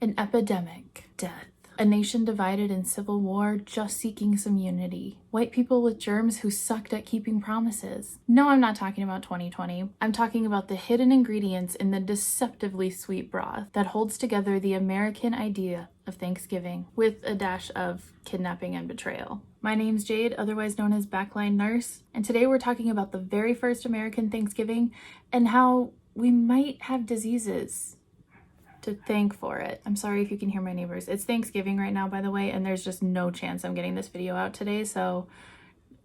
An epidemic, death. A nation divided in civil war, just seeking some unity. White people with germs who sucked at keeping promises. No, I'm not talking about 2020. I'm talking about the hidden ingredients in the deceptively sweet broth that holds together the American idea of Thanksgiving, with a dash of kidnapping and betrayal. My name's Jade, otherwise known as Backline Nurse, and today we're talking about the very first American Thanksgiving and how we might have diseases to thank for it. I'm sorry if you can hear my neighbors. It's Thanksgiving right now, by the way, and there's just no chance I'm getting this video out today, so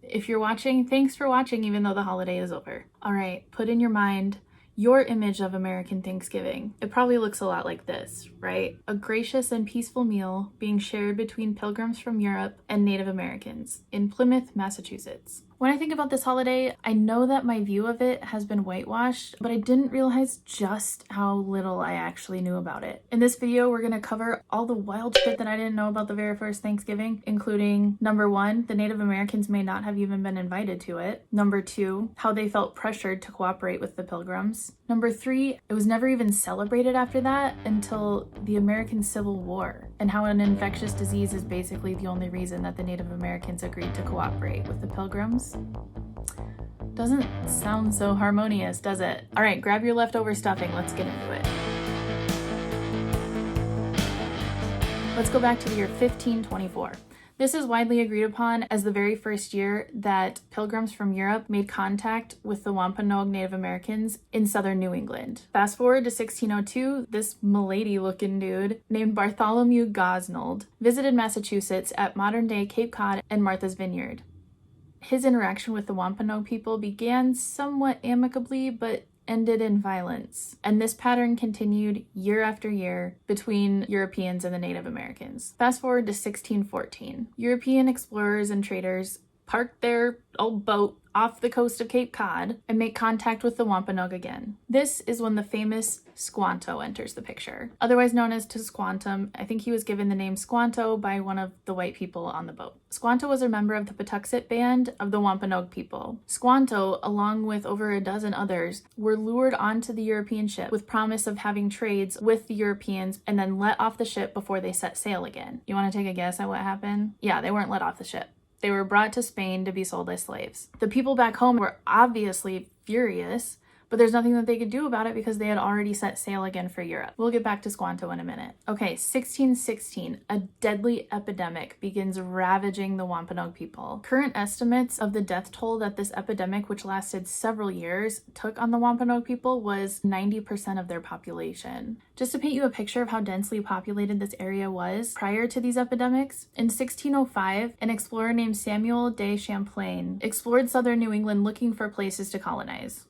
if you're watching, thanks for watching even though the holiday is over. All right, put in your mind your image of American Thanksgiving. It probably looks a lot like this, right? A gracious and peaceful meal being shared between pilgrims from Europe and Native Americans in Plymouth, Massachusetts. When I think about this holiday, I know that my view of it has been whitewashed, but I didn't realize just how little I actually knew about it. In this video, we're gonna cover all the wild shit that I didn't know about the very first Thanksgiving, including number 1, the Native Americans may not have even been invited to it. Number 2, how they felt pressured to cooperate with the Pilgrims. Number 3, it was never even celebrated after that until the American Civil War, and how an infectious disease is basically the only reason that the Native Americans agreed to cooperate with the Pilgrims. Doesn't sound so harmonious, does it? All right, grab your leftover stuffing, let's get into it. Let's go back to the year 1524. This is widely agreed upon as the very first year that pilgrims from Europe made contact with the Wampanoag Native Americans in southern New England. Fast forward to 1602, this milady-looking dude named Bartholomew Gosnold visited Massachusetts at modern-day Cape Cod and Martha's Vineyard. His interaction with the Wampanoag people began somewhat amicably, but ended in violence. And this pattern continued year after year between Europeans and the Native Americans. Fast forward to 1614. European explorers and traders parked their old boat off the coast of Cape Cod and make contact with the Wampanoag again. This is when the famous Squanto enters the picture. Otherwise known as Squantum, I think he was given the name Squanto by one of the white people on the boat. Squanto was a member of the Patuxet Band of the Wampanoag people. Squanto, along with over a dozen others, were lured onto the European ship with promise of having trades with the Europeans and then let off the ship before they set sail again. You want to take a guess at what happened? Yeah, they weren't let off the ship. They were brought to Spain to be sold as slaves. The people back home were obviously furious, but there's nothing that they could do about it because they had already set sail again for Europe. We'll get back to Squanto in a minute. Okay, 1616, a deadly epidemic begins ravaging the Wampanoag people. Current estimates of the death toll that this epidemic, which lasted several years, took on the Wampanoag people was 90% of their population. Just to paint you a picture of how densely populated this area was prior to these epidemics, in 1605, an explorer named Samuel de Champlain explored southern New England looking for places to colonize.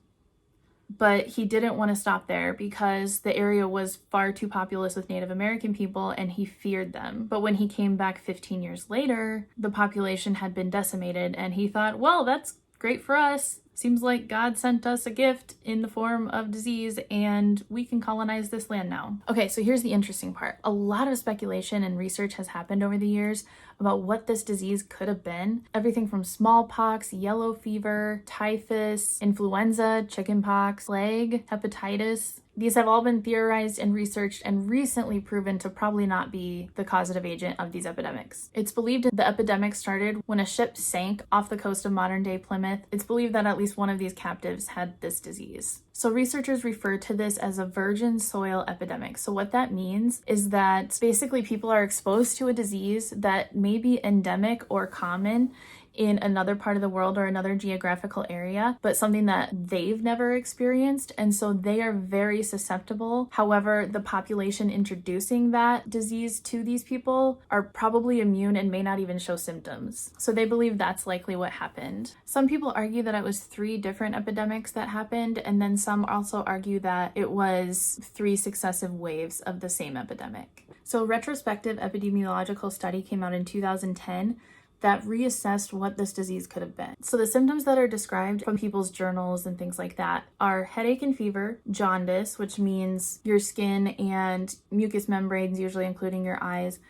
But he didn't want to stop there because the area was far too populous with Native American people and he feared them. But when he came back 15 years later, the population had been decimated and he thought, well, that's great for us. Seems like God sent us a gift in the form of disease and we can colonize this land now. Okay, so here's the interesting part. A lot of speculation and research has happened over the years about what this disease could have been. Everything from smallpox, yellow fever, typhus, influenza, chickenpox, plague, hepatitis. These have all been theorized and researched and recently proven to probably not be the causative agent of these epidemics. It's believed the epidemic started when a ship sank off the coast of modern-day Plymouth. It's believed that at least one of these captives had this disease. So researchers refer to this as a virgin soil epidemic. So what that means is that basically people are exposed to a disease that may be endemic or common in another part of the world or another geographical area, but something that they've never experienced, and so they are very susceptible. However, the population introducing that disease to these people are probably immune and may not even show symptoms. So they believe that's likely what happened. Some people argue that it was 3 different epidemics that happened, and then some also argue that it was 3 successive waves of the same epidemic. So a retrospective epidemiological study came out in 2010 that reassessed what this disease could have been. So the symptoms that are described from people's journals and things like that are headache and fever, jaundice, which means your skin and mucous membranes, usually including your eyes,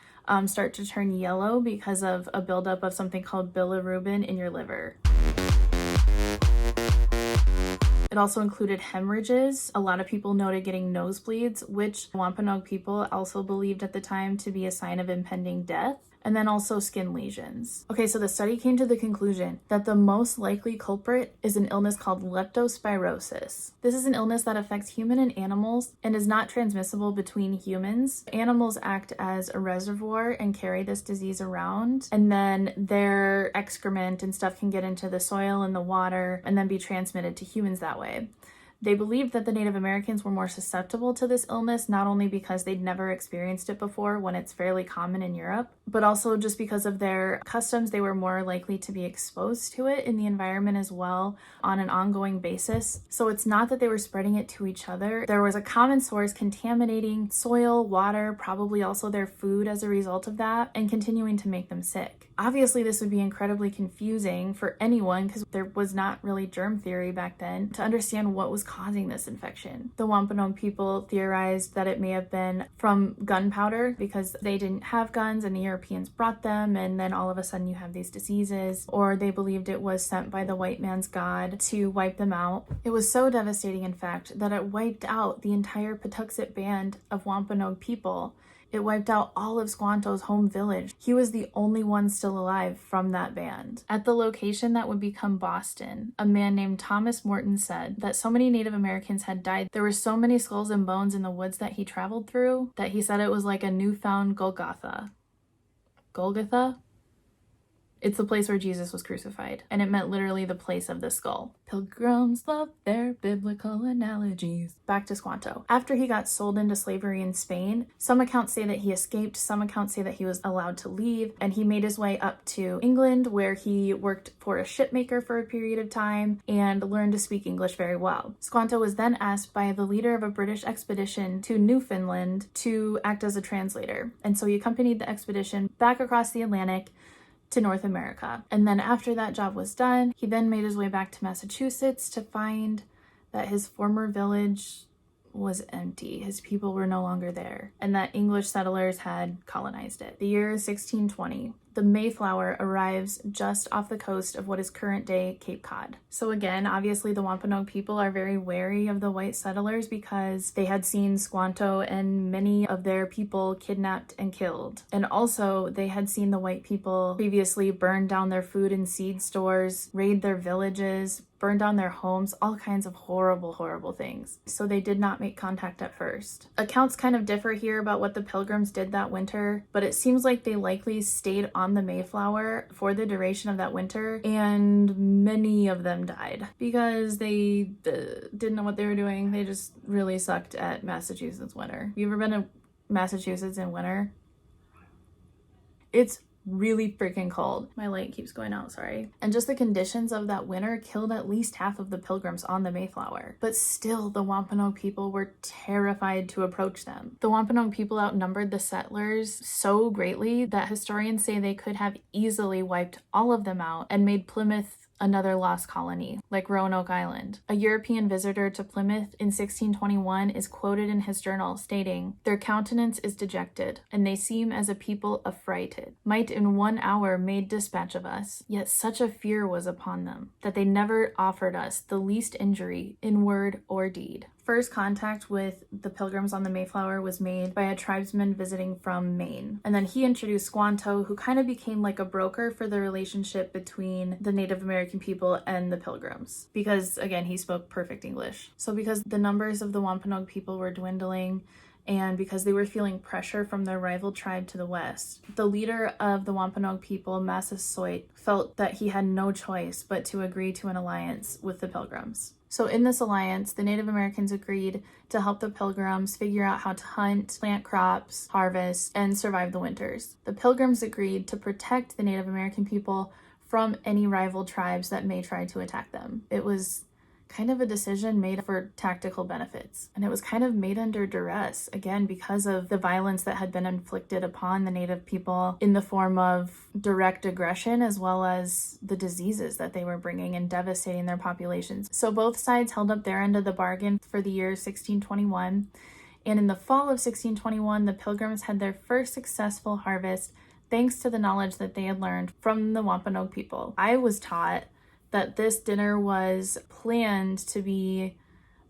start to turn yellow because of a buildup of something called bilirubin in your liver. It also included hemorrhages. A lot of people noted getting nosebleeds, which Wampanoag people also believed at the time to be a sign of impending death. And then also skin lesions. Okay, so the study came to the conclusion that the most likely culprit is an illness called leptospirosis. This is an illness that affects human and animals and is not transmissible between humans. Animals act as a reservoir and carry this disease around, and then their excrement and stuff can get into the soil and the water and then be transmitted to humans that way. They believed that the Native Americans were more susceptible to this illness, not only because they'd never experienced it before when it's fairly common in Europe, but also just because of their customs, they were more likely to be exposed to it in the environment as well on an ongoing basis. So it's not that they were spreading it to each other. There was a common source contaminating soil, water, probably also their food as a result of that, and continuing to make them sick. Obviously, this would be incredibly confusing for anyone because there was not really germ theory back then to understand what was causing this infection. The Wampanoag people theorized that it may have been from gunpowder because they didn't have guns and the Europeans brought them, and then all of a sudden you have these diseases, or they believed it was sent by the white man's god to wipe them out. It was so devastating, in fact, that it wiped out the entire Patuxet band of Wampanoag people. It wiped out all of Squanto's home village. He was the only one still alive from that band. At the location that would become Boston, a man named Thomas Morton said that so many Native Americans had died. There were so many skulls and bones in the woods that he traveled through that he said it was like a newfound Golgotha. Golgotha? It's the place where Jesus was crucified, and it meant literally the place of the skull. Pilgrims love their biblical analogies. Back to Squanto. After he got sold into slavery in Spain, some accounts say that he escaped, some accounts say that he was allowed to leave, and he made his way up to England, where he worked for a shipmaker for a period of time and learned to speak English very well. Squanto was then asked by the leader of a British expedition to Newfoundland to act as a translator, and so he accompanied the expedition back across the Atlantic to North America. And then after that job was done, he then made his way back to Massachusetts to find that his former village was empty. His people were no longer there, and that English settlers had colonized it. The year is 1620. The Mayflower arrives just off the coast of what is current-day Cape Cod. So again, obviously the Wampanoag people are very wary of the white settlers because they had seen Squanto and many of their people kidnapped and killed. And also they had seen the white people previously burn down their food and seed stores, raid their villages, burn down their homes, all kinds of horrible, horrible things. So they did not make contact at first. Accounts kind of differ here about what the Pilgrims did that winter, but it seems like they likely stayed on the Mayflower for the duration of that winter, and many of them died because they didn't know what they were doing. They just really sucked at Massachusetts winter. You ever been to Massachusetts in winter? It's really freaking cold. My light keeps going out, sorry. And just the conditions of that winter killed at least half of the Pilgrims on the Mayflower. But still, the Wampanoag people were terrified to approach them. The Wampanoag people outnumbered the settlers so greatly that historians say they could have easily wiped all of them out and made Plymouth another lost colony, like Roanoke Island. A European visitor to Plymouth in 1621 is quoted in his journal stating, "Their countenance is dejected, and they seem as a people affrighted. Might in 1 hour made dispatch of us, yet such a fear was upon them, that they never offered us the least injury in word or deed." First contact with the Pilgrims on the Mayflower was made by a tribesman visiting from Maine. And then he introduced Squanto, who kind of became like a broker for the relationship between the Native American people and the Pilgrims. Because, again, he spoke perfect English. So because the numbers of the Wampanoag people were dwindling, and because they were feeling pressure from their rival tribe to the west, the leader of the Wampanoag people, Massasoit, felt that he had no choice but to agree to an alliance with the Pilgrims. So in this alliance, the Native Americans agreed to help the Pilgrims figure out how to hunt, plant crops, harvest, and survive the winters. The Pilgrims agreed to protect the Native American people from any rival tribes that may try to attack them. It was kind of a decision made for tactical benefits. And it was kind of made under duress, again, because of the violence that had been inflicted upon the Native people in the form of direct aggression, as well as the diseases that they were bringing and devastating their populations. So both sides held up their end of the bargain for the year 1621. And in the fall of 1621, the Pilgrims had their first successful harvest, thanks to the knowledge that they had learned from the Wampanoag people. I was taught that this dinner was planned to be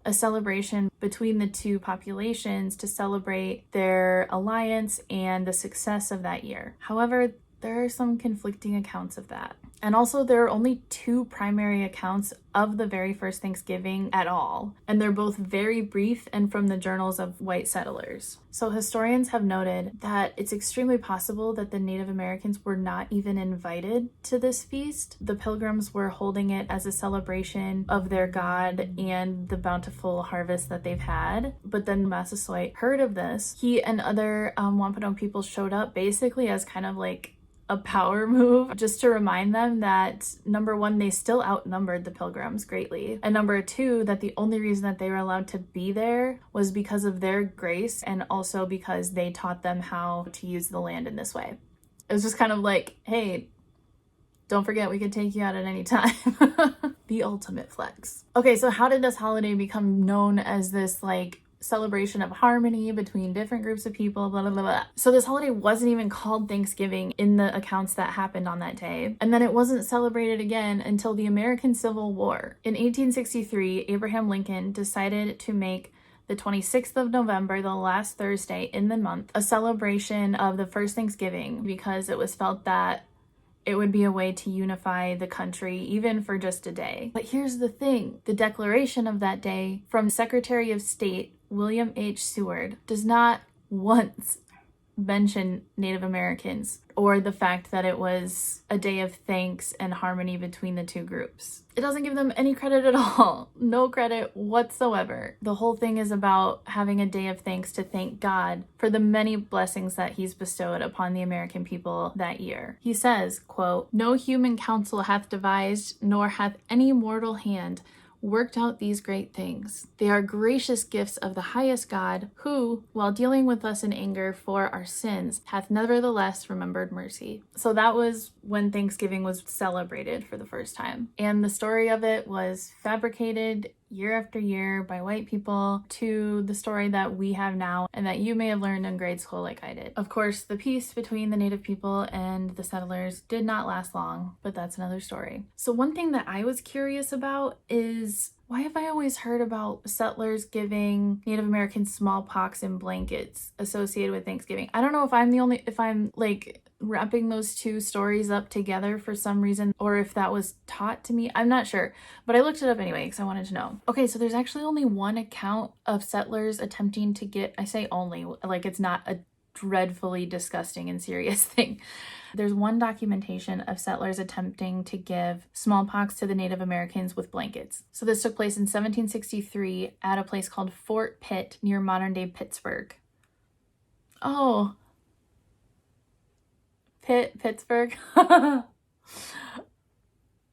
a celebration between the two populations to celebrate their alliance and the success of that year. However, there are some conflicting accounts of that. And also, there are only two primary accounts of the very first Thanksgiving at all, and they're both very brief and from the journals of white settlers. So historians have noted that it's extremely possible that the Native Americans were not even invited to this feast. The Pilgrims were holding it as a celebration of their god and the bountiful harvest that they've had. But then Massasoit heard of this. He and other Wampanoag people showed up basically as kind of like a power move, just to remind them that, number one, they still outnumbered the Pilgrims greatly, and number two, that the only reason that they were allowed to be there was because of their grace, and also because they taught them how to use the land in this way. It was just kind of like, hey, don't forget we can take you out at any time. The ultimate flex. Okay, so how did this holiday become known as this like celebration of harmony between different groups of people, blah, blah, blah, blah. So this holiday wasn't even called Thanksgiving in the accounts that happened on that day. And then it wasn't celebrated again until the American Civil War. In 1863, Abraham Lincoln decided to make the 26th of November, the last Thursday in the month, a celebration of the first Thanksgiving, because it was felt that it would be a way to unify the country, even for just a day. But here's the thing. The declaration of that day from Secretary of State William H. Seward does not once mention Native Americans or the fact that it was a day of thanks and harmony between the two groups. It doesn't give them any credit at all. No credit whatsoever. The whole thing is about having a day of thanks to thank God for the many blessings that he's bestowed upon the American people that year. He says, quote, "No human counsel hath devised, nor hath any mortal hand worked out these great things. They are gracious gifts of the highest God, who, while dealing with us in anger for our sins, hath nevertheless remembered mercy." So that was when Thanksgiving was celebrated for the first time. And the story of it was fabricated year after year by white people to the story that we have now and that you may have learned in grade school like I did. Of course, the peace between the Native people and the settlers did not last long, but that's another story. So one thing that I was curious about is, why have I always heard about settlers giving Native Americans smallpox and blankets associated with Thanksgiving? I don't know if I'm like wrapping those two stories up together for some reason, or if that was taught to me. I'm not sure, but I looked it up anyway because I wanted to know. Okay, so there's actually only one account of settlers attempting to get, I say only, like it's not a dreadfully disgusting and serious thing. There's one documentation of settlers attempting to give smallpox to the Native Americans with blankets. So this took place in 1763 at a place called Fort Pitt near modern-day Pittsburgh. Oh, Pittsburgh.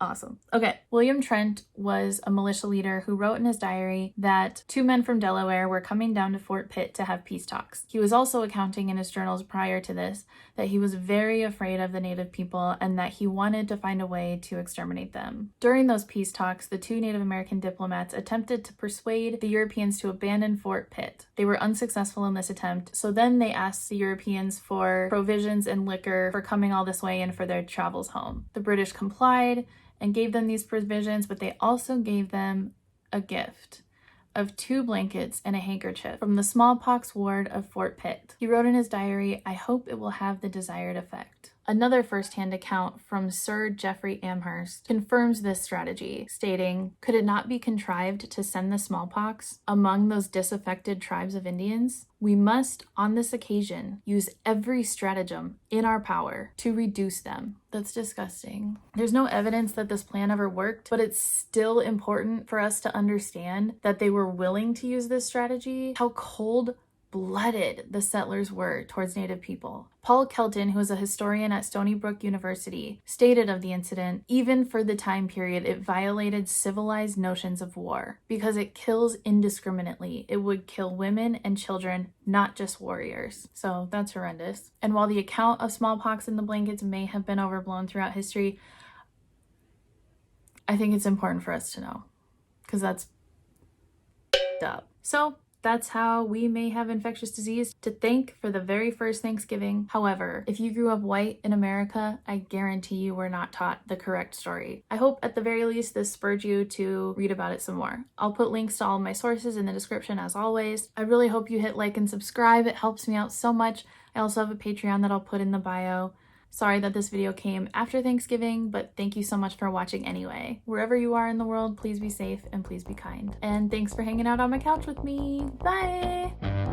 Awesome. Okay. William Trent was a militia leader who wrote in his diary that two men from Delaware were coming down to Fort Pitt to have peace talks. He was also accounting in his journals prior to this that he was very afraid of the Native people and that he wanted to find a way to exterminate them. During those peace talks, the two Native American diplomats attempted to persuade the Europeans to abandon Fort Pitt. They were unsuccessful in this attempt, so then they asked the Europeans for provisions and liquor for coming all this way and for their travels home. The British complied and gave them these provisions, but they also gave them a gift of 2 blankets and a handkerchief from the smallpox ward of Fort Pitt. He wrote in his diary, "I hope it will have the desired effect." Another first-hand account from Sir Geoffrey Amherst confirms this strategy, stating, "Could it not be contrived to send the smallpox among those disaffected tribes of Indians? We must, on this occasion, use every stratagem in our power to reduce them." That's disgusting. There's no evidence that this plan ever worked, but it's still important for us to understand that they were willing to use this strategy, how cold-blooded the settlers were towards Native people. Paul Kelton, who is a historian at Stony Brook University, stated of the incident, "Even for the time period, it violated civilized notions of war because it kills indiscriminately. It would kill women and children, not just warriors." So that's horrendous. And while the account of smallpox in the blankets may have been overblown throughout history, I think it's important for us to know because that's up. So that's how we may have infectious disease to thank for the very first Thanksgiving. However, if you grew up white in America, I guarantee you were not taught the correct story. I hope at the very least this spurred you to read about it some more. I'll put links to all of my sources in the description as always. I really hope you hit like and subscribe. It helps me out so much. I also have a Patreon that I'll put in the bio. Sorry that this video came after Thanksgiving, but thank you so much for watching anyway. Wherever you are in the world, please be safe and please be kind. And thanks for hanging out on my couch with me. Bye!